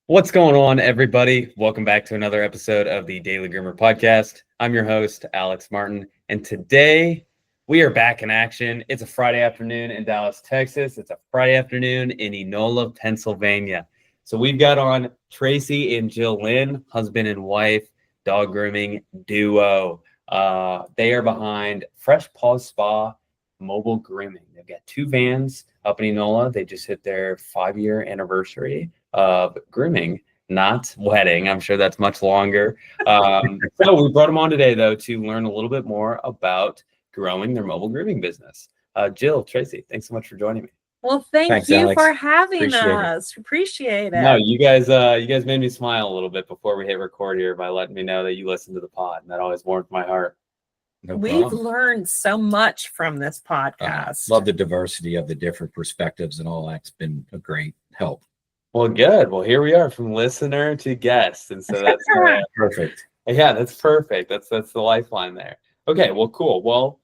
What's going on, everybody? Welcome back to another episode of the Daily Groomer podcast. I'm your host, Alex Martin, and today we are back in action. It's a Friday afternoon in Dallas, Texas. It's a Friday afternoon in Enola, Pennsylvania. So we've got on Tracy and Jill Lynn, husband and wife, dog grooming duo. They are behind Fresh Paws Spa mobile grooming. They've got two vans up in Enola. They just hit their 5-year anniversary of grooming, not wedding. I'm sure that's much longer. So we brought them on today, though, to learn a little bit more about growing their mobile grooming business. Jill, Tracy, thanks so much for joining me. Well, thanks, you Alex. For having us. Appreciate it. No, you guys made me smile a little bit before we hit record here by letting me know that you listen to the pod, and that always warms my heart. No We've learned so much from this podcast. Love the diversity of the different perspectives and all. That's been a great help. Well, good. Well, here we are from listener to guest. And so that's perfect. Yeah, that's perfect. That's the lifeline there. Okay, well, cool. Well,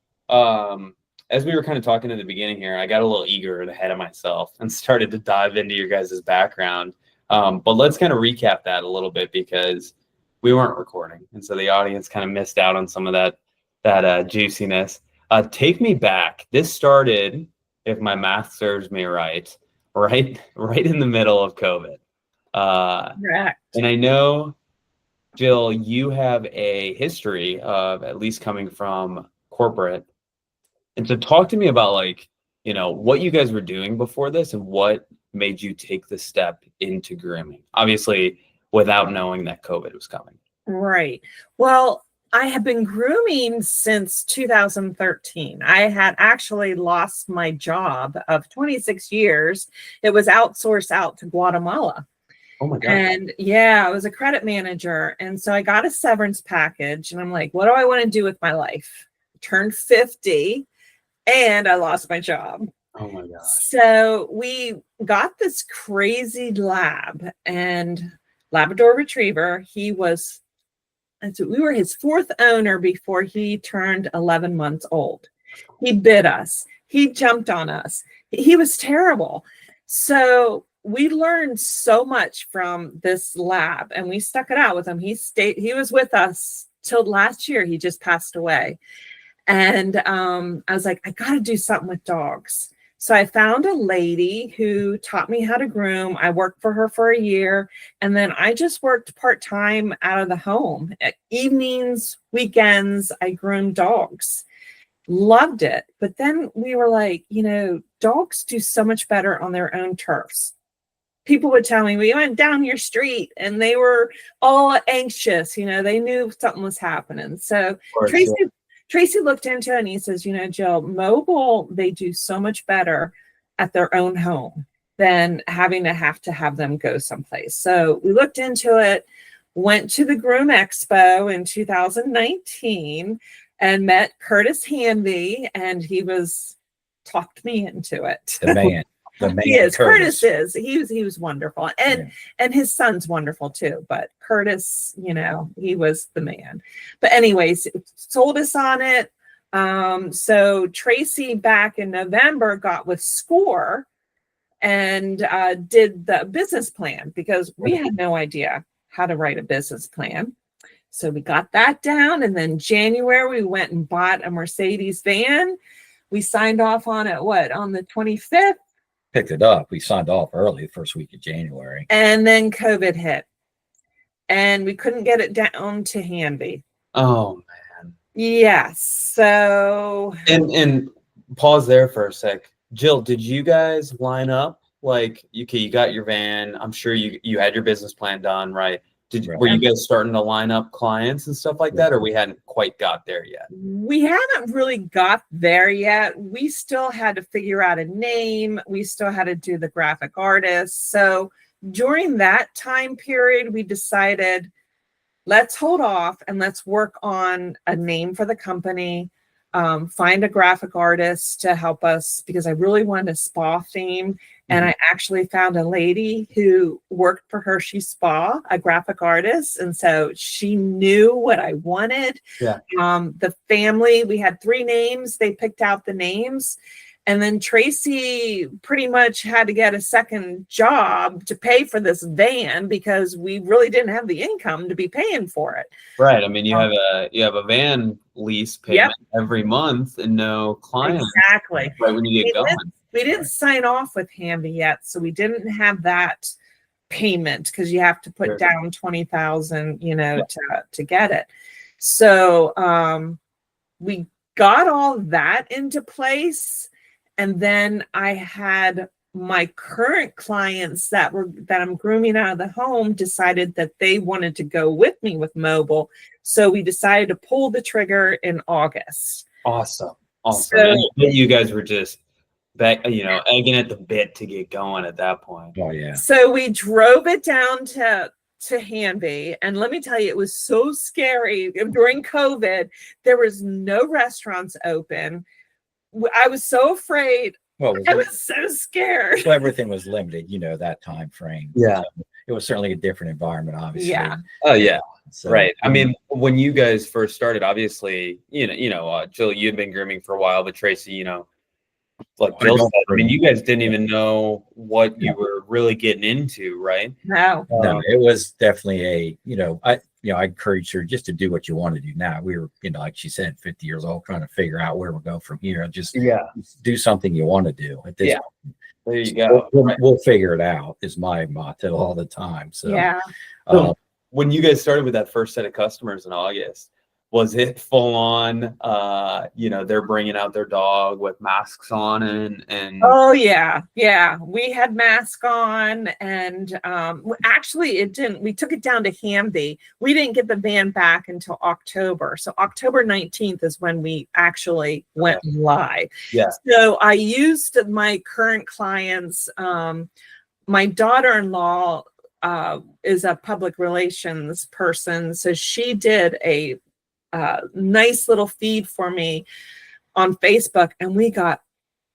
as we were kind of talking in the beginning here, I got a little eager ahead of myself and started to dive into your guys' background. But let's kind of recap that a little bit because we weren't recording. And so the audience kind of missed out on some of that juiciness. Take me back. This started, if my math serves me right in the middle of COVID. Correct. And I know, Jill, you have a history of at least coming from corporate. And so talk to me about what you guys were doing before this and what made you take the step into grooming, obviously without knowing that COVID was coming. Right. Well, I have been grooming since 2013. I had actually lost my job of 26 years. It was outsourced out to Guatemala. Oh my God. And I was a credit manager. And so I got a severance package and I'm like, what do I want to do with my life? I turned 50 and I lost my job. Oh my God. So we got this crazy lab and Labrador Retriever. We were his fourth owner before he turned 11 months old. He bit us. He jumped on us. He was terrible. So we learned so much from this lab and we stuck it out with him. He was with us till last year. He just passed away. And I was like, I got to do something with dogs. So I found a lady who taught me how to groom. I worked for her for a year. And then I just worked part-time out of the home. At evenings, weekends, I groomed dogs. Loved it. But then we were like, dogs do so much better on their own turfs. People would tell me, we went down your street and they were all anxious. They knew something was happening. So Tracy looked into it and he says, Jill, mobile, they do so much better at their own home than having to have them go someplace. So we looked into it, went to the Groom Expo in 2019 and met Curtis Hanby, and he talked me into it. The man. He is. Curtis is. He was wonderful. And his son's wonderful too. But Curtis, he was the man. But anyways, sold us on it. So Tracy back in November got with SCORE and did the business plan because we had no idea how to write a business plan. So we got that down. And then January, we went and bought a Mercedes van. We signed off on it, on the 25th? Picked it up. We signed off early, the first week of January. And then COVID hit. And we couldn't get it down to Hanby. Oh, man. Yes. So. And pause there for a sec. Jill, did you guys line up? You got your van. I'm sure you had your business plan done, right? Were you guys starting to line up clients and stuff like that, or we hadn't quite got there yet? We haven't really got there yet. We still had to figure out a name. We still had to do the graphic artist. So during that time period, we decided, let's hold off and let's work on a name for the company, find a graphic artist to help us because I really wanted a spa theme. And I actually found a lady who worked for Hershey Spa, a graphic artist. And so she knew what I wanted. Yeah. The family, we had 3 names. They picked out the names. And then Tracy pretty much had to get a second job to pay for this van because we really didn't have the income to be paying for it. Right. I mean, you have a van lease payment every month and no clients. Exactly. Right when you get going. We didn't sign off with Hamby yet, so we didn't have that payment because you have to put down $20,000, to get it. So we got all that into place. And then I had my current clients that I'm grooming out of the home decided that they wanted to go with me with mobile. So we decided to pull the trigger in August. Awesome. So, and you guys were just egging at the bit to get going at that point. Oh yeah. So we drove it down to Hamby, and let me tell you, it was so scary during COVID. There was no restaurants open. I was so afraid. Well, I was so scared. So everything was limited, that time frame. Yeah. So it was certainly a different environment, obviously. Yeah. Oh yeah. So, right. I mean, when you guys first started, obviously, Jill, you'd been grooming for a while, but Tracy, like Jill said, I mean, you guys didn't even know what you were really getting into, right? No. No, it was definitely I encouraged her just to do what you want to do now. We were, like she said, 50 years old, trying to figure out where we'll go from here. Just do something you want to do at this point. There you go. We'll figure it out is my motto all the time. So yeah. So when you guys started with that first set of customers in August, was it full on, they're bringing out their dog with masks on and Oh yeah. We had masks on, and actually it didn't. We took it down to Hamby. We didn't get the van back until October. So October 19th is when we actually went live. Yeah. So I used my current clients. My daughter-in-law is a public relations person, so she did a nice little feed for me on Facebook, and we got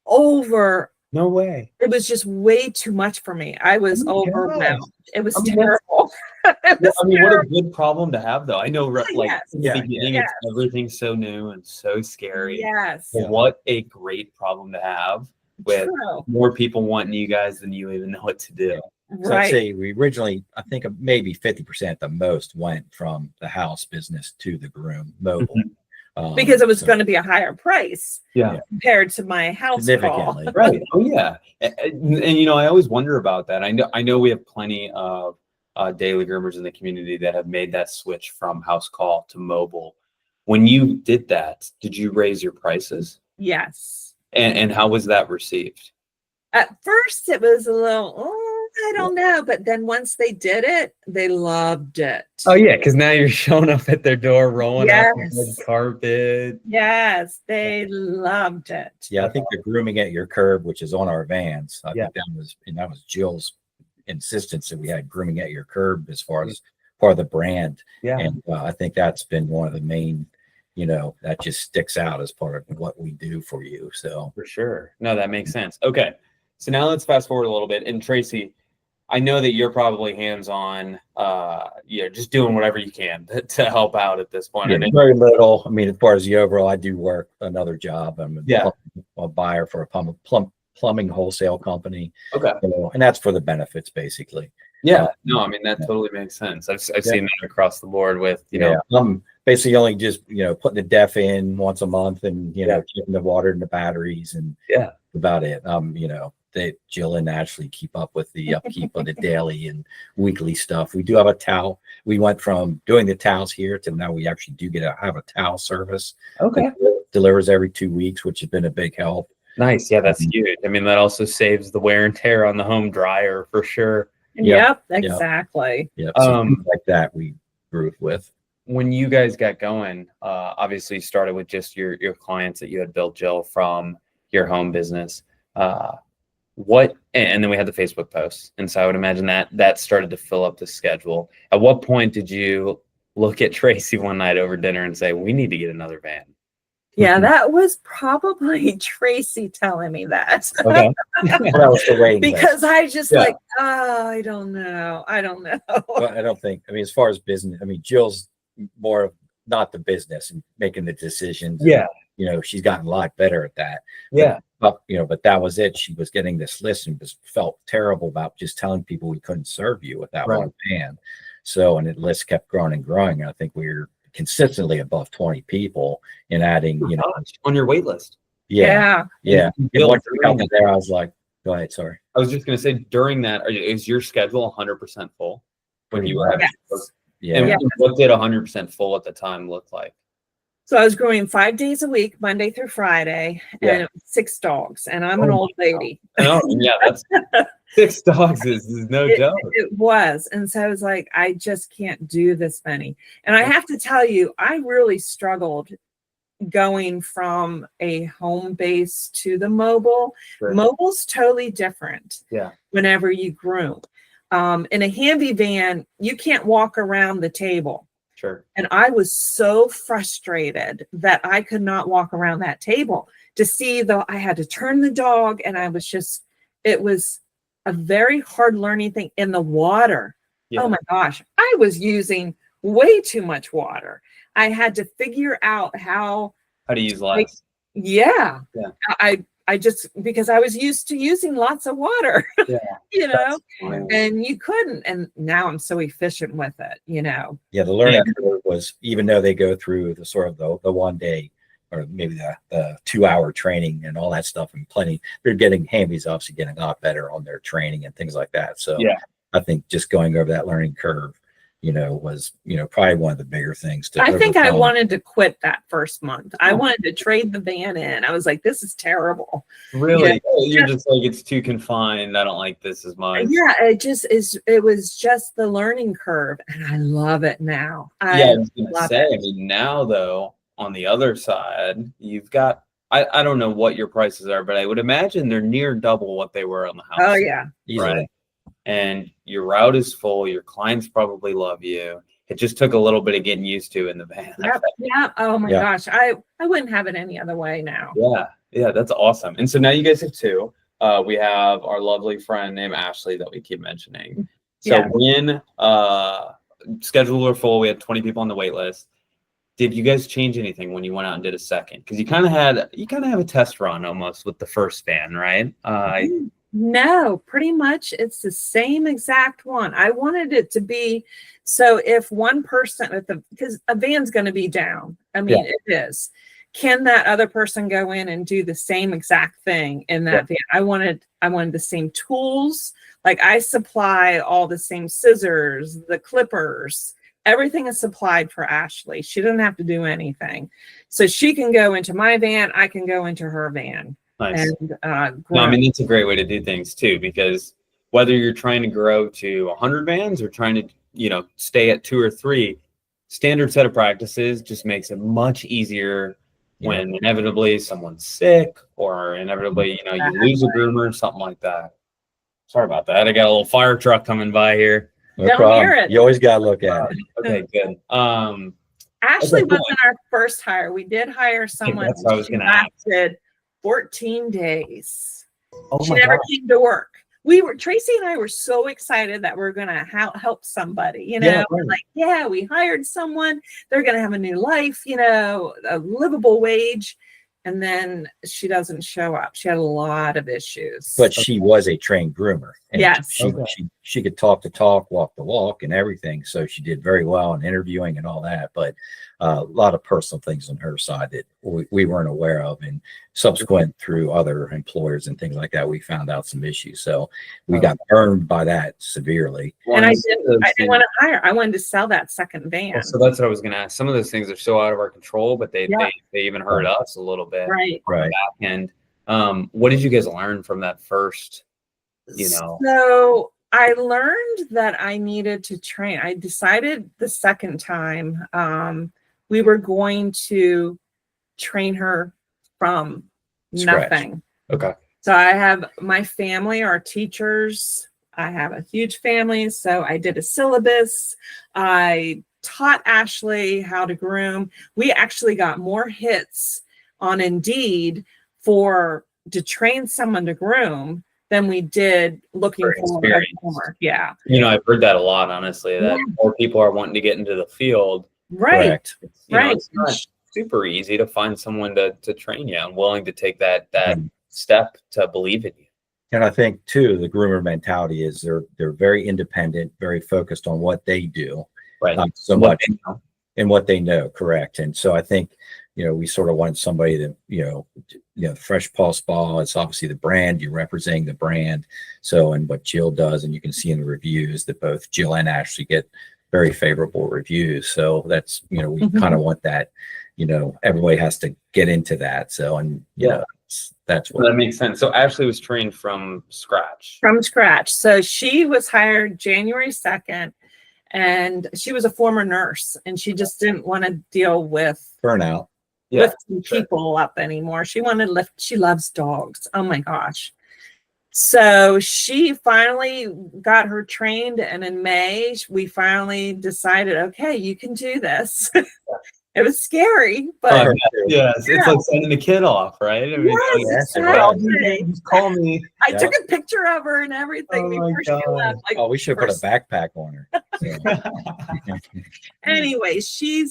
over. No way. It was just way too much for me. I was overwhelmed. It was terrible. What a good problem to have, though. I know, in the beginning, yes. everything's so new and so scary. Yes. But what a great problem to have with more people wanting you guys than you even know what to do. So I'd say we originally, I think maybe 50% at the most went from the house business to the groom mobile. Because it was going to be a higher price compared to my house significantly. call. Right. Oh yeah. And I always wonder about that. I know we have plenty of daily groomers in the community that have made that switch from house call to mobile. When you did that, did you raise your prices? Yes. And how was that received? At first it was a little, I don't know. But then once they did it, they loved it. Oh, yeah. Because now you're showing up at their door, rolling out the carpet. Yes. They loved it. Yeah. I think the grooming at your curb, which is on our vans, I think that was Jill's insistence that we had grooming at your curb as far as part of the brand. Yeah. And I think that's been one of the main, that just sticks out as part of what we do for you. So for sure. No, that makes sense. Okay. So now let's fast forward a little bit. And Tracy, I know that you're probably hands-on, just doing whatever you can to help out at this point. Yeah, very little. I mean, as far as the overall, I do work another job. I'm a buyer for a plumbing wholesale company. Okay. And that's for the benefits, basically. Yeah. No, I mean, that totally makes sense. I've seen that across the board with, I'm basically only just, putting the def in once a month and, checking the water and the batteries and about it. Jill and Ashley keep up with the upkeep of the daily and weekly stuff. We do have a towel. We went from doing the towels here to now we actually do have a towel service. Okay. Delivers every 2 weeks, which has been a big help. Nice. Yeah, that's huge. I mean, that also saves the wear and tear on the home dryer for sure. Yep, exactly. Yep. Like that we grew with. When you guys got going, obviously you started with just your clients that you had built, Jill, from your home business. And then we had the Facebook posts. And so I would imagine that started to fill up the schedule. At what point did you look at Tracy one night over dinner and say, we need to get another van? Yeah, that was probably Tracy telling me that. Okay. That was the way. Because I just I don't know. Well, I don't think, as far as business, Jill's more of not the business and making the decisions. Yeah. And, she's gotten a lot better at that. Yeah. but but that was it. She was getting this list and felt terrible about just telling people we couldn't serve you with that one van. So, and the list kept growing and growing. I think we were consistently above 20 people and adding, on your wait list. Yeah. And once we got there, I was like, go ahead. Sorry. I was just going to say, during that, is your schedule 100% full when you were having? And what did 100% full at the time look like? So I was growing 5 days a week, Monday through Friday, and it was 6 dogs. And I'm an old lady. Oh, yeah, that's 6 dogs is no joke. It was. And so I was like, I just can't do this many. And I have to tell you, I really struggled going from a home base to the mobile. Mobile's totally different. Whenever you groom. In a Hamby van, you can't walk around the table. And I was so frustrated that I could not walk around that table to see, though I had to turn the dog, and it was a very hard learning thing. In the water. Oh my gosh, I was using way too much water. I had to figure out how to use less. I just, because I was used to using lots of water, and you couldn't. And now I'm so efficient with it, Yeah, the learning curve was, even though they go through the sort of the 1 day or maybe the 2 hour training and all that stuff, and Hamby's obviously getting a lot better on their training and things like that. So I think just going over that learning curve, was, probably one of the bigger things to I think I wanted to quit that first month. I wanted to trade the van in. I was like, this is terrible. Really? You're just like, it's too confined. I don't like this as much. Yeah, it was just the learning curve, and I love it now. I was gonna say, I mean, now though, on the other side, you've got, I don't know what your prices are, but I would imagine they're near double what they were on the house. Oh yeah. Right. And your route is full. Your clients probably love you. It just took a little bit of getting used to in the van. Yeah. Oh my gosh. I wouldn't have it any other way now. Yeah. That's awesome. And so now you guys have 2. We have our lovely friend named Ashley that we keep mentioning. So when schedules were full, we had 20 people on the wait list. Did you guys change anything when you went out and did a second? Because you kind of have a test run almost with the first van, right? No, pretty much it's the same exact one. I wanted it to be, so if one person because a van's going to be down. I mean, it is. Can that other person go in and do the same exact thing in that van? I wanted the same tools. Like, I supply all the same scissors, the clippers, everything is supplied for Ashley. She doesn't have to do anything. So she can go into my van. I can go into her van. Nice. And no, I mean, that's a great way to do things too, because whether you're trying to grow to 100 vans or trying to, stay at 2 or 3, standard set of practices just makes it much easier when inevitably someone's sick or inevitably, you lose a groomer, something like that. Sorry about that. I got a little fire truck coming by here. No problem. Hear it. You always got to look at it. Okay, good. Ashley wasn't our first hire. We did hire someone. That's what I was going to ask. 14 days. Oh, she never came to work. Tracy and I were so excited that we're going to help somebody, We're like, we hired someone. They're going to have a new life, a livable wage. And then she doesn't show up. She had a lot of issues. But she was a trained groomer. And yes. She could talk the talk, walk the walk, and everything. So she did very well in interviewing and all that. But a lot of personal things on her side that we weren't aware of. And subsequent through other employers and things like that, we found out some issues. So we got burned by that severely. And I didn't want to hire. I wanted to sell that second van. Well, so that's what I was going to ask. Some of those things are so out of our control, but they even hurt us a little bit. Right. And what did you guys learn from that first, So I learned that I needed to train. I decided the second time we were going to train her from nothing. Okay. So I have my family, our teachers. I have a huge family. So I did a syllabus. I taught Ashley how to groom. We actually got more hits on Indeed to train someone to groom than we did looking for a groomer. Yeah. I've heard that a lot, honestly, that more people are wanting to get into the field. Right. It's not super easy to find someone to train you and willing to take that step to believe in you. And I think too, the groomer mentality is they're very independent, very focused on what they do, Right. not so much in what they know. Correct. And so I think, we sort of want somebody that, Fresh Paws Spa is obviously the brand, you're representing the brand. So, and what Jill does, and you can see in the reviews that both Jill and Ashley get very favorable reviews. So that's, we kind of want that, everybody has to get into that. So, and, that's what that makes sense. So Ashley was trained from scratch. From scratch. So she was hired January 2nd, and she was a former nurse, and she just didn't want to deal with burnout. Lifting people up anymore. She wanted to lift. She loves dogs. Oh my gosh. So she finally got her trained, and in May we finally decided, okay, you can do this. It was scary, but it's like sending a kid off, right? I mean, exactly. Just call me. I took a picture of her and everything before she left. We should put a backpack on her. Anyway, she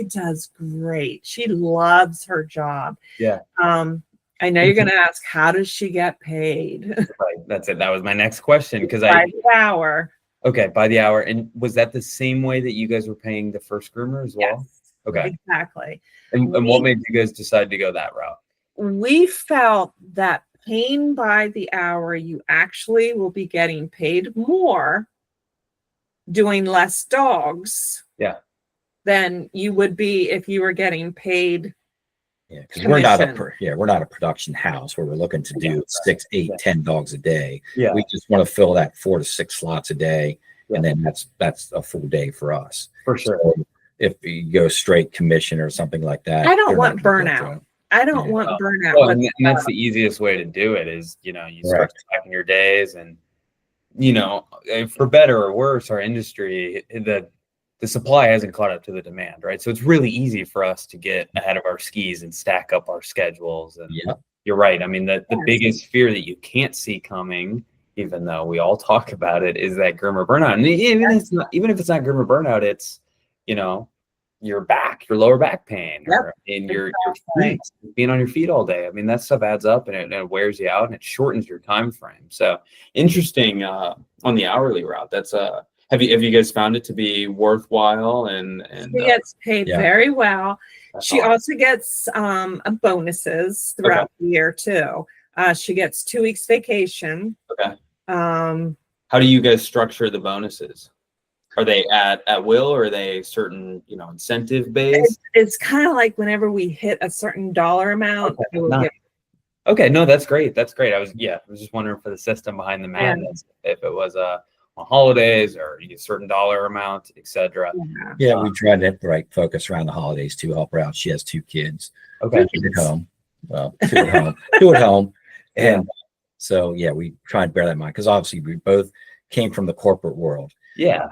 does great. She loves her job. Yeah. I know you're going to ask, how does she get paid? Right. That's it. That was my next question. By the hour. Okay. By the hour. And was that the same way that you guys were paying the first groomer as well? Yes, okay. Exactly. And what made you guys decide to go that route? We felt that paying by the hour, you actually will be getting paid more doing less dogs than you would be if you were getting paid. Yeah, because we're not a production house where we're looking to do 6, 8, 10 dogs a day. Yeah, we just want to fill that 4 to 6 slots a day, and then that's a full day for us. For sure. So if you go straight commission or something like that, I don't want burnout. I don't want burnout. Well, and that's the easiest way to do it is, you start tracking your days, and for better or worse, our industry, the supply hasn't caught up to the demand, right? So it's really easy for us to get ahead of our skis and stack up our schedules. And you're right. I mean, the biggest fear that you can't see coming, even though we all talk about it, is that groomer burnout. And even if it's not groomer burnout, it's, your lower back pain, or in your feet, being on your feet all day. I mean, that stuff adds up, and it wears you out, and it shortens your time frame. So interesting on the hourly route. That's have you guys found it to be worthwhile? And she gets paid very well. She also gets bonuses throughout the year too. She gets 2 weeks vacation. Okay. How do you guys structure the bonuses? Are they at will, or are they certain, incentive based? It's kind of like whenever we hit a certain dollar amount. Okay, no, that's great. That's great. I was just wondering for the system behind the madness, if it was on holidays or a certain dollar amount, etc. Yeah, we tried to focus around the holidays to help her out. She has 2 kids. Okay. 2 at home. Well, 2 at home. 2 at home. And so we try and bear that in mind, because obviously we both came from the corporate world. Yeah.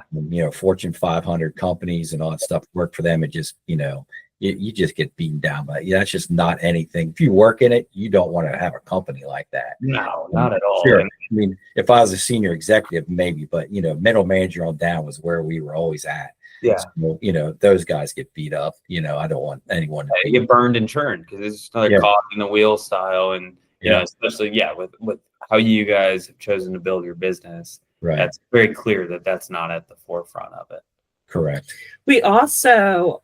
Fortune 500 companies and all that stuff, work for them. It just, you just get beaten down by it. That's just not anything. If you work in it, you don't want to have a company like that. No, not at all. Sure. I mean, if I was a senior executive, maybe, but middle manager on down was where we were always at. Yeah. So, those guys get beat up. I don't want anyone to get burned and churned, because it's just another cog in the wheel style. And, especially, with how you guys have chosen to build your business. Right. That's very clear that that's not at the forefront of it. Correct. We also,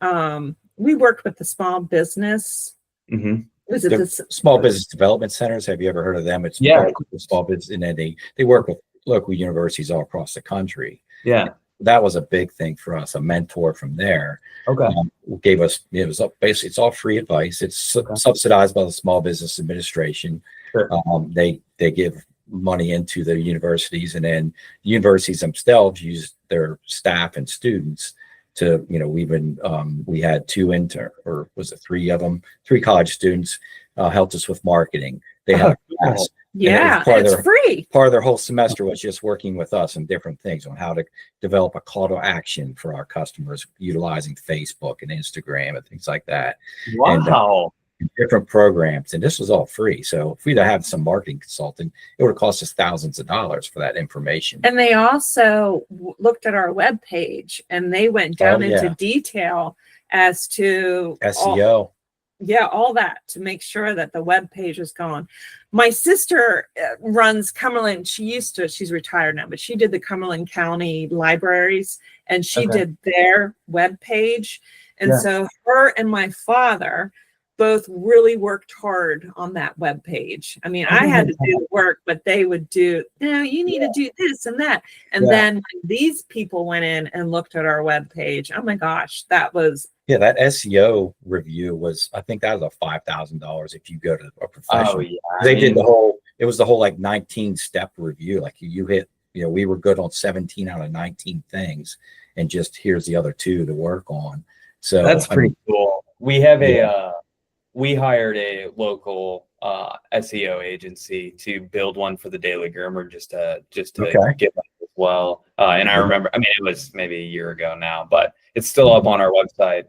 we worked with the small business. Mm-hmm. Was it the small business development centers? Have you ever heard of them? It's small business, and then they work with local universities all across the country. Yeah. That was a big thing for us. A mentor from there gave us, basically it's all free advice. It's subsidized by the Small Business Administration. Sure. They give money into the universities, and then the universities themselves use their staff and students to, we had 2 intern, or was it 3 of them? 3 college students helped us with marketing. They had a class. Yeah, it's free. Part of their whole semester was just working with us on different things, on how to develop a call to action for our customers, utilizing Facebook and Instagram and things like that. Wow. And, different programs, and this was all free. So if we'd have had some marketing consulting, it would have cost us thousands of dollars for that information. And they also looked at our webpage, and they went down into detail as to SEO. yeah, all that to make sure that the web page is going. My sister runs Cumberland. She's retired now, but she did the Cumberland County libraries, and she did their web page. And so her and my father both really worked hard on that web page. I mean, I had to do the work, but they would do, no, you need to do this and that. And then when these people went in and looked at our web page, oh my gosh, that was. Yeah, that SEO review was, I think that was a $5,000 if you go to a professional. Oh, yeah. They did it was the whole like 19-step review. Like you hit, we were good on 17 out of 19 things, and just here's the other 2 to work on. So that's pretty cool. We have we hired a local SEO agency to build one for the Daily Groomer just to get that as well. And I remember, I mean, it was maybe a year ago now, but it's still up on our website.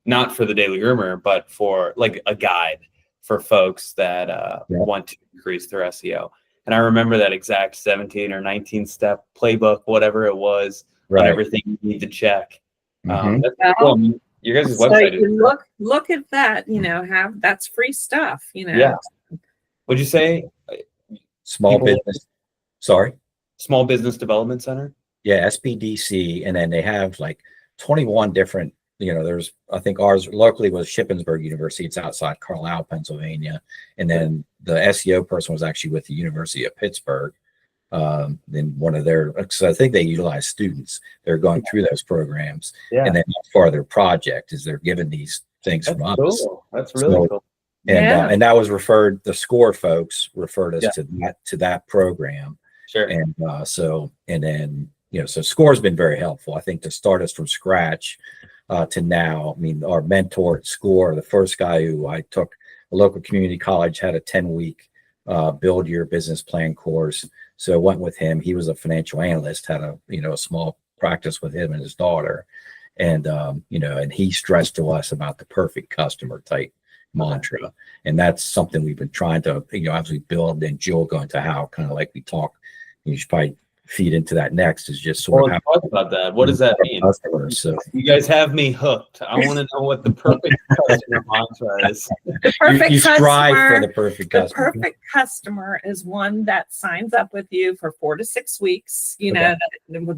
Not for the Daily Groomer, but for like a guide for folks that want to increase their SEO. And I remember that exact 17 or 19 step playbook, whatever it was, on everything you need to check. That's cool. Your guys' website. You look at that, that's free stuff, Yeah. Would you say small business development center? Yeah, SBDC, and then they have like 21 different, there's, I think ours locally was Shippensburg University. It's outside Carlisle, Pennsylvania. And then the SEO person was actually with the University of Pittsburgh. Then one of their, so I think they utilize students. They're going through those programs. And then that's part of their project is they're given these things from us. Cool. That's really cool. And and that was referred, the SCORE folks referred us to that program. Sure. And so SCORE's been very helpful. I think to start us from scratch to now. I mean, our mentor at SCORE, the first guy who I took, a local community college had a 10-week build your business plan course. So went with him. He was a financial analyst, had a small practice with him and his daughter. And and he stressed to us about the perfect customer type mantra. And that's something we've been trying to, as we build, and Jill go into how kind of like we talk, you should probably feed into that next, is just sort of talk about that. What does that mean? So you guys have me hooked. I want to know what the perfect customer mantra is. The perfect you strive customer, for the perfect customer. The perfect customer is one that signs up with you for 4 to 6 weeks, that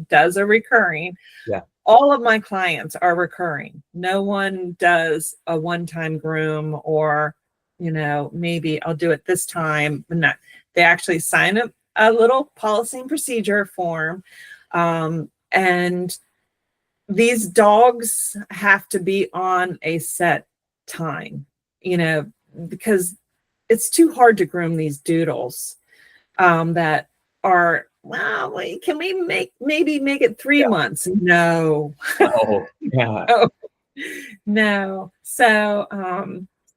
does a recurring. Yeah. All of my clients are recurring. No one does a one-time groom or, maybe I'll do it this time. But not. They actually sign up a little policy and procedure form. And these dogs have to be on a set time, because it's too hard to groom these doodles that are, well, wait, can we maybe make it 3 months? No. Oh, yeah. No. So,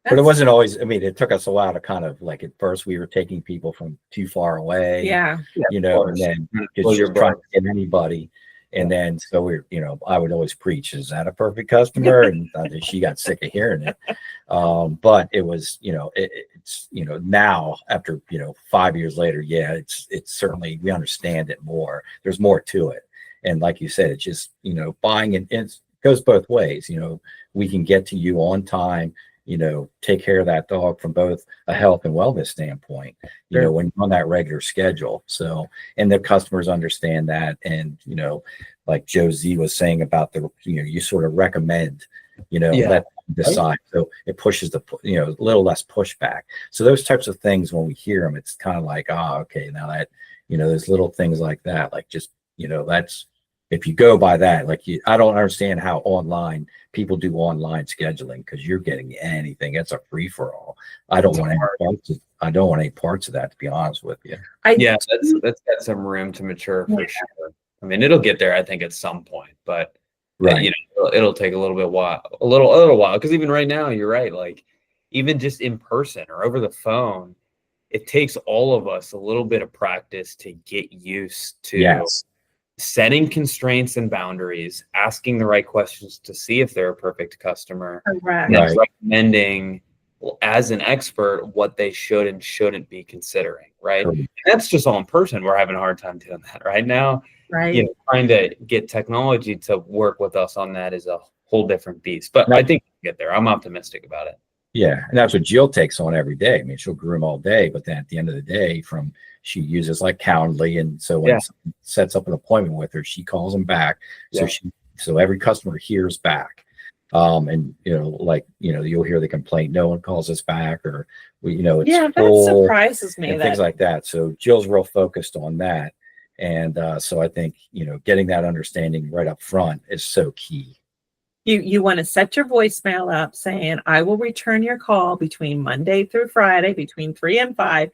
but it wasn't always, I mean, it took us a while to kind of like, at first we were taking people from too far away, and then just trying to get anybody. And then, so we're, I would always preach, is that a perfect customer? And she got sick of hearing it. But it was, it's, now after, 5 years later, it's certainly, we understand it more. There's more to it. And like you said, it's just, buying it goes both ways. We can get to you on time, take care of that dog from both a health and wellness standpoint, when you're on that regular schedule. So, and the customers understand that. And, like Josie was saying about the, you sort of recommend, let them decide. So it pushes the, a little less pushback. So those types of things, when we hear them, it's kind of like, okay, now that, there's little things like that, like just, that's, if you go by that, like I don't understand how online people do online scheduling, because you're getting anything. It's a free for all. I don't want any parts of that, to be honest with you. That's got some room to mature for sure. I mean, it'll get there, I think, at some point, but it'll take a little while, because even right now, you're right. Like even just in person or over the phone, it takes all of us a little bit of practice to get used to setting constraints and boundaries, asking the right questions to see if they're a perfect customer, Correct. and recommending, as an expert, what they should and shouldn't be considering, right? And that's just all in person. We're having a hard time doing that right now. Right. Trying to get technology to work with us on that is a whole different beast. But I think we'll get there. I'm optimistic about it. Yeah, and that's what Jill takes on every day. I mean, she'll groom all day, but then at the end of the day, she uses like Calendly, and so when someone sets up an appointment with her, she calls them back. So every customer hears back. And you'll hear the complaint, no one calls us back, or it's that full, surprises me, and things like that. So Jill's real focused on that, and so I think getting that understanding right up front is so key. You want to set your voicemail up saying, I will return your call between Monday through Friday between 3 and 5,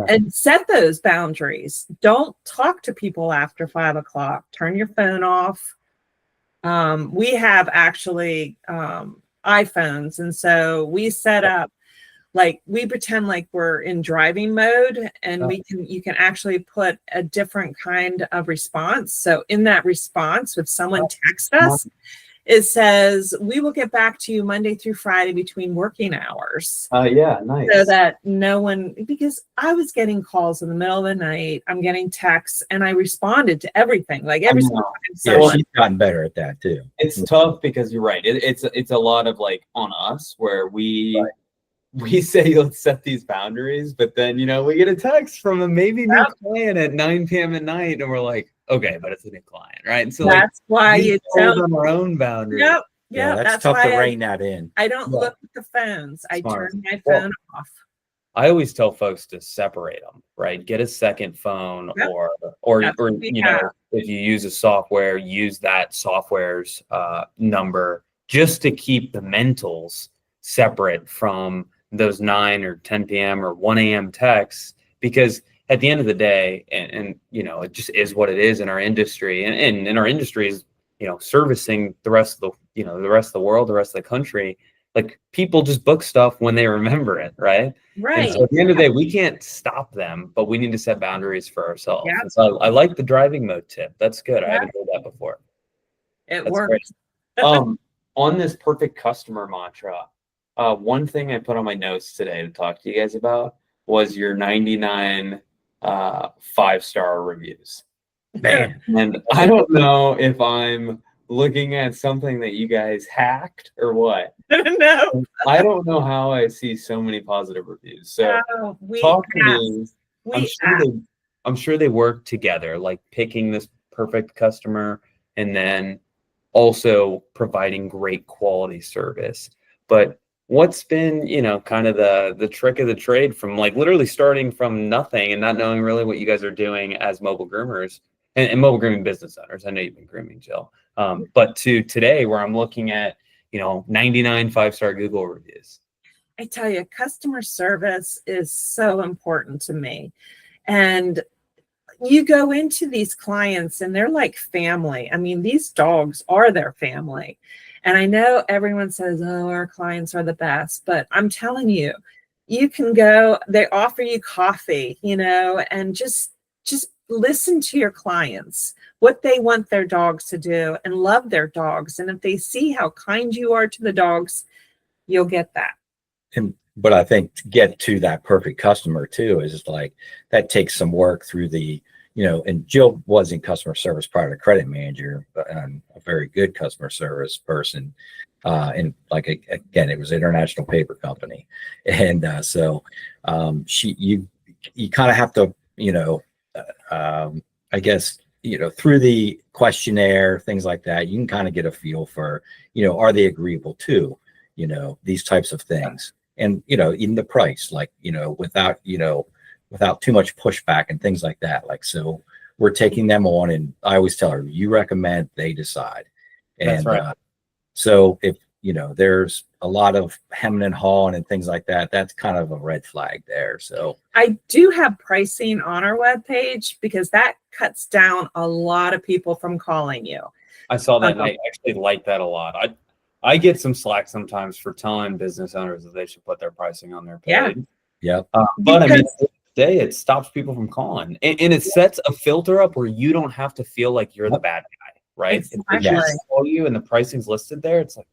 and set those boundaries. Don't talk to people after 5 o'clock. Turn your phone off. We have actually iPhones, and so we set up, like, we pretend like we're in driving mode, and you can actually put a different kind of response. So in that response, if someone texts us, it says, we will get back to you Monday through Friday between working hours. Nice. So that no one, because I was getting calls in the middle of the night, I'm getting texts, and I responded to everything. Like every single time. Yeah, she's gotten better at that too. It's tough because you're right. It's a lot of like on us where we say let's set these boundaries, but then we get a text from a maybe new client at 9 p.m. at night, and we're like, okay, but it's a new client, right? And so that's why you tell on our own boundaries. Yep. That's tough to rein that in. I don't look at the phones. I turn my phone off. I always tell folks to separate them, right? Get a second phone, or if you use a software, use that software's number just to keep the mentals separate from those 9 or 10 p.m. or 1 a.m. texts, because at the end of the day, and it just is what it is in our industry, and in our industry is servicing the rest of the world, the rest of the country. Like, people just book stuff when they remember it, right? Right. And so at the end of the day, we can't stop them, but we need to set boundaries for ourselves. Yeah. So I like the driving mode tip. That's good. I haven't heard that before. It works. On this perfect customer mantra, one thing I put on my notes today to talk to you guys about was your 99 5-star reviews. Man. And I don't know if I'm looking at something that you guys hacked or what. No. I don't know how I see so many positive reviews. So talk to me. I'm sure they work together, like picking this perfect customer and then also providing great quality service. But what's been, kind of the trick of the trade from like literally starting from nothing and not knowing really what you guys are doing as mobile groomers and mobile grooming business owners? I know you've been grooming, Jill. But to today where I'm looking at, 99 5-star Google reviews. I tell you, customer service is so important to me. And you go into these clients and they're like family. I mean, these dogs are their family. And I know everyone says, oh, our clients are the best, but I'm telling you, you can go, they offer you coffee, and just listen to your clients, what they want their dogs to do, and love their dogs. And if they see how kind you are to the dogs, you'll get that. But I think to get to that perfect customer too, is like, that takes some work through the, and Jill was in customer service prior to credit manager, but a very good customer service person. And like, again, it was an international paper company. And so you kind of have to, I guess, through the questionnaire, things like that, you can kind of get a feel for, are they agreeable to, these types of things. And, even the price, like, without too much pushback and things like that. Like, so we're taking them on, and I always tell her, you recommend, they decide. And that's right. So if, there's a lot of hemming and hawing and things like that, that's kind of a red flag there. So I do have pricing on our webpage because that cuts down a lot of people from calling you. I saw that and I actually like that a lot. I get some slack sometimes for telling business owners that they should put their pricing on their page. Yeah. But I mean, at the end of the day, it stops people from calling, and it sets a filter up where you don't have to feel like you're the bad guy, right? Exactly. If they just call you and the pricing's listed there, it's like,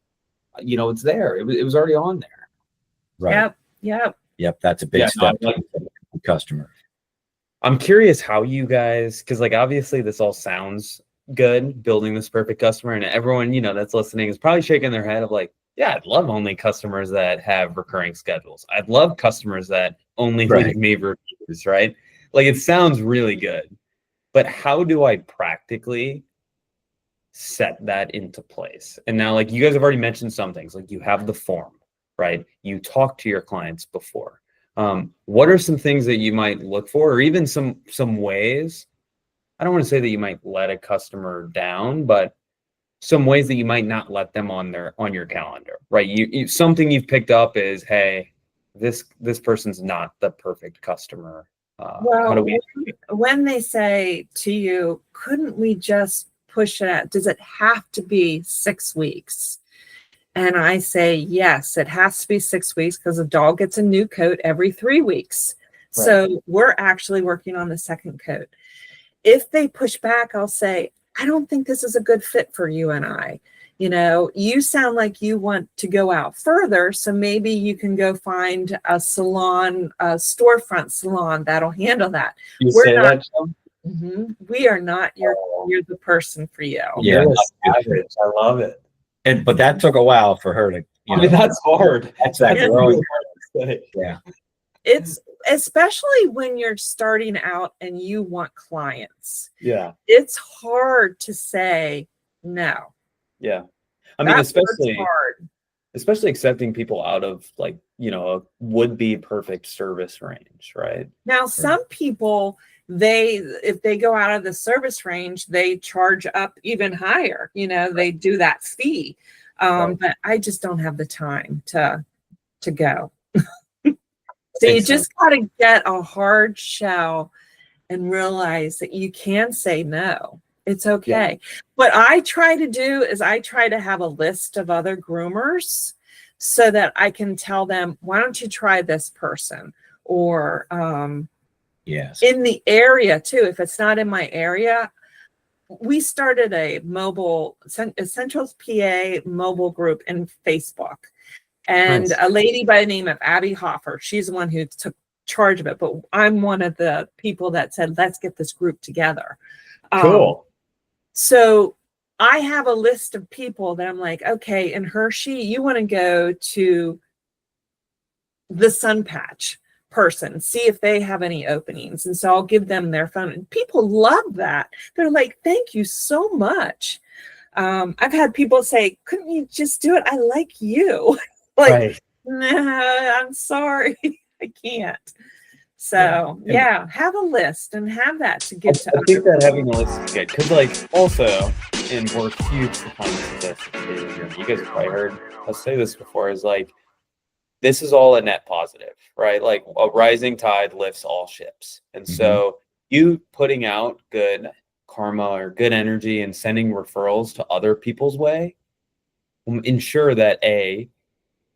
it's there. It was already on there. Right. Yep. That's a big step for the customer. I'm curious how you guys, because like obviously this all sounds good, building this perfect customer, and everyone that's listening is probably shaking their head of like, yeah, I'd love only customers that have recurring schedules. I'd love customers that only leave me reviews, right? Like, it sounds really good, but how do I practically set that into place? And now, like, you guys have already mentioned some things, like you have the form, right? You talk to your clients before. What are some things that you might look for, or even some ways? I don't want to say that you might let a customer down, but some ways that you might not let them on your calendar, right? You something you've picked up is, hey, this person's not the perfect customer. Well, when they say to you, couldn't we just push it out? Does it have to be 6 weeks? And I say, yes, it has to be 6 weeks because a dog gets a new coat every 3 weeks. Right. So we're actually working on the second coat. If they push back, I'll say, I don't think this is a good fit for you and I. You know, you sound like you want to go out further, so maybe you can go find a salon, a storefront salon that'll handle that. We're not, we are not you're the person for you. Yeah, I love it. But that took a while for her to. I mean, that's hard. That's that growing part. Yeah. It's especially when you're starting out and you want clients. Yeah. It's hard to say no. Yeah. I mean, especially accepting people out of, like, you know, a would-be perfect service range, right? Now, some people, if they go out of the service range, they charge up even higher, you know, they do that fee. But I just don't have the time to go. So you just got to get a hard shell and realize that you can say no. It's okay. Yeah. What I try to do is I try to have a list of other groomers so that I can tell them, why don't you try this person? Or yes, in the area too. If it's not in my area, we started a Central PA mobile group in Facebook. And a lady by the name of Abby Hoffer, she's the one who took charge of it. But I'm one of the people that said, let's get this group together. Cool. So I have a list of people that I'm like, okay, in Hershey, you want to go to the Sun Patch person, see if they have any openings. And so I'll give them their phone. And people love that. They're like, thank you so much. I've had people say, couldn't you just do it? I like you. Like, nah, I'm sorry, I can't. So yeah, have a list and have that to give to. I think that having a list is good because, like, also, and we're huge proponents of this. You guys have probably heard us say this before. Is like, this is all a net positive, right? Like, a rising tide lifts all ships, and so you putting out good karma or good energy and sending referrals to other people's way will ensure that A,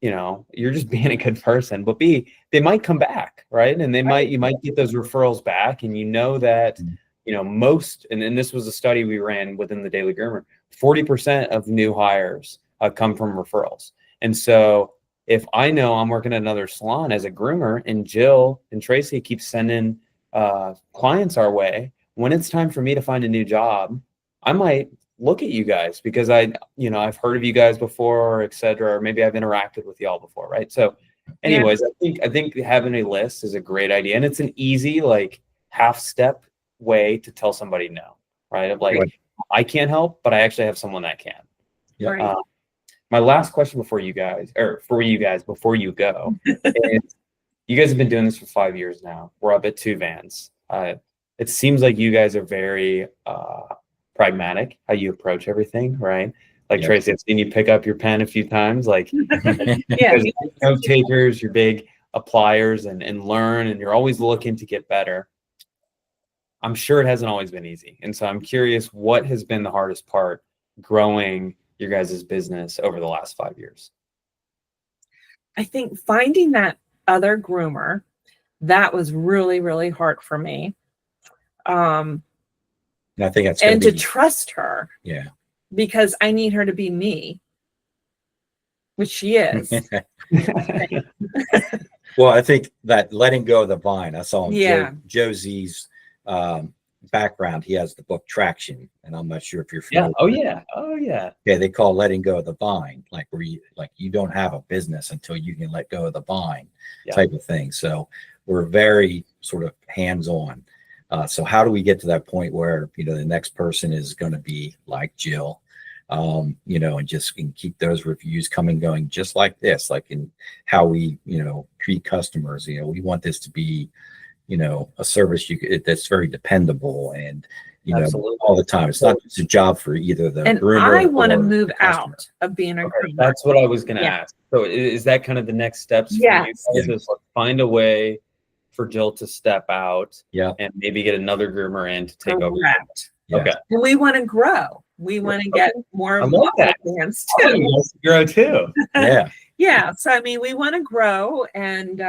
you know, you're just being a good person, but B, they might come back, right? And you might get those referrals back, and you know that, you know, most, and this was a study we ran within the Daily Groomer, 40% of new hires come from referrals. And so if I know I'm working at another salon as a groomer and Jill and Tracy keep sending clients our way, when it's time for me to find a new job, I might look at you guys because I've heard of you guys before, et cetera, or maybe I've interacted with y'all before, right? So anyways, I think having a list is a great idea, and it's an easy, like, half step way to tell somebody no, right? Of like, I can't help, but I actually have someone that can. Right. My last question for you guys before you go is, you guys have been doing this for 5 years now. We're up at 2 vans. It seems like you guys are very pragmatic how you approach everything, right? Like, Tracy, I've seen you pick up your pen a few times, like, note takers, you're big appliers and learn, and you're always looking to get better. I'm sure it hasn't always been easy. And so I'm curious, what has been the hardest part growing your guys' business over the last 5 years? I think finding that other groomer, that was really, really hard for me. And I think that's to trust her. Yeah. Because I need her to be me, which she is. Well, I think that letting go of the vine, I saw Yeah. Josie's background, he has the book Traction, and I'm not sure if you're Yeah. familiar. Oh yeah. Yeah, they call letting go of the vine, like where you don't have a business until you can let go of the vine, type of thing. So we're very sort of hands-on. So how do we get to that point where, the next person is going to be like Jill, and just can keep those reviews going just like this, like in how we, treat customers. We want this to be, a service that's very dependable and, Absolutely. all the time. It's not just a job for either the And groomer I want to or move the customer. out of being a groomer. That's what I was going to ask. So is that kind of the next steps for you Yes. guys? Is like find a way for Jill to step out and maybe get another groomer in to take over. Correct. Yeah. Okay. And we want to grow. We want to get more hands Oh, too. you guys grow too. Yeah. Yeah. So I mean, we want to grow, and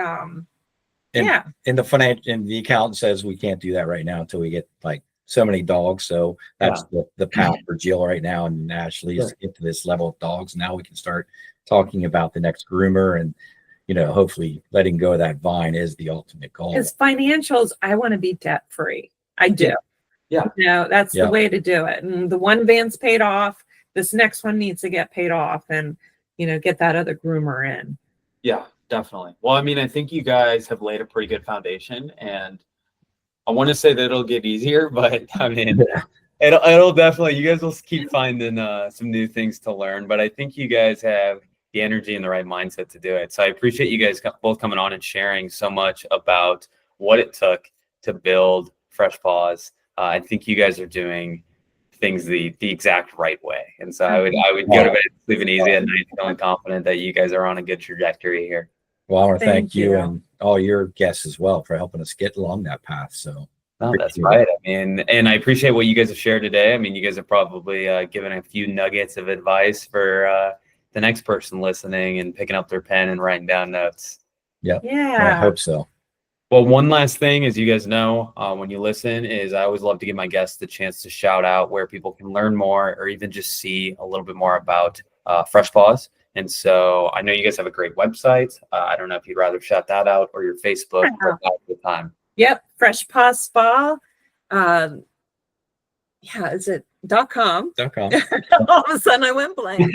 In the accountant says we can't do that right now until we get like so many dogs. So that's the path for Jill right now and Ashley is to get to this level of dogs. Now we can start talking about the next groomer, and hopefully letting go of that vine is the ultimate goal. As financials, I want to be debt free. I do. Yeah. That's the way to do it. And the one van's paid off. This next one needs to get paid off, and get that other groomer in. Yeah, definitely. Well, I mean, I think you guys have laid a pretty good foundation, and I want to say that it'll get easier, but I mean, it'll definitely, you guys will keep finding some new things to learn, but I think you guys have the energy and the right mindset to do it. So I appreciate you guys both coming on and sharing so much about what it took to build Fresh Paws. I think you guys are doing things the exact right way. And so I would go to bed sleeping easy at night, feeling confident that you guys are on a good trajectory here. Well, I want to thank you and all your guests as well for helping us get along that path. So that's right. I mean, and I appreciate what you guys have shared today. I mean, you guys have probably given a few nuggets of advice for the next person listening and picking up their pen and writing down notes. Yeah. Yeah. I hope so. Well, one last thing, as you guys know, when you listen, is I always love to give my guests the chance to shout out where people can learn more or even just see a little bit more about Fresh Paws. And so I know you guys have a great website. I don't know if you'd rather shout that out or your Facebook or the time. Yep. Fresh Paws Spa. Is it .com? .com. All of a sudden I went blank.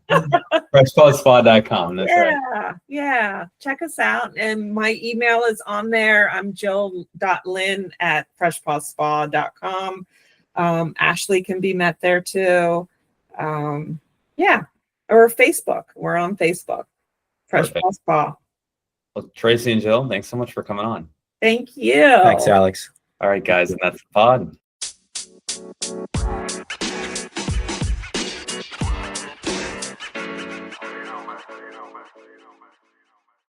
FreshPawsSpa.com. That's right. Yeah. Check us out. And my email is on there. I'm jill.lynn@freshpawsspa.com. Ashley can be met there too. Or Facebook. We're on Facebook. Fresh Paws Spa. Well, Tracy and Jill, thanks so much for coming on. Thank you. Thanks, Alex. All right, guys, and that's the pod.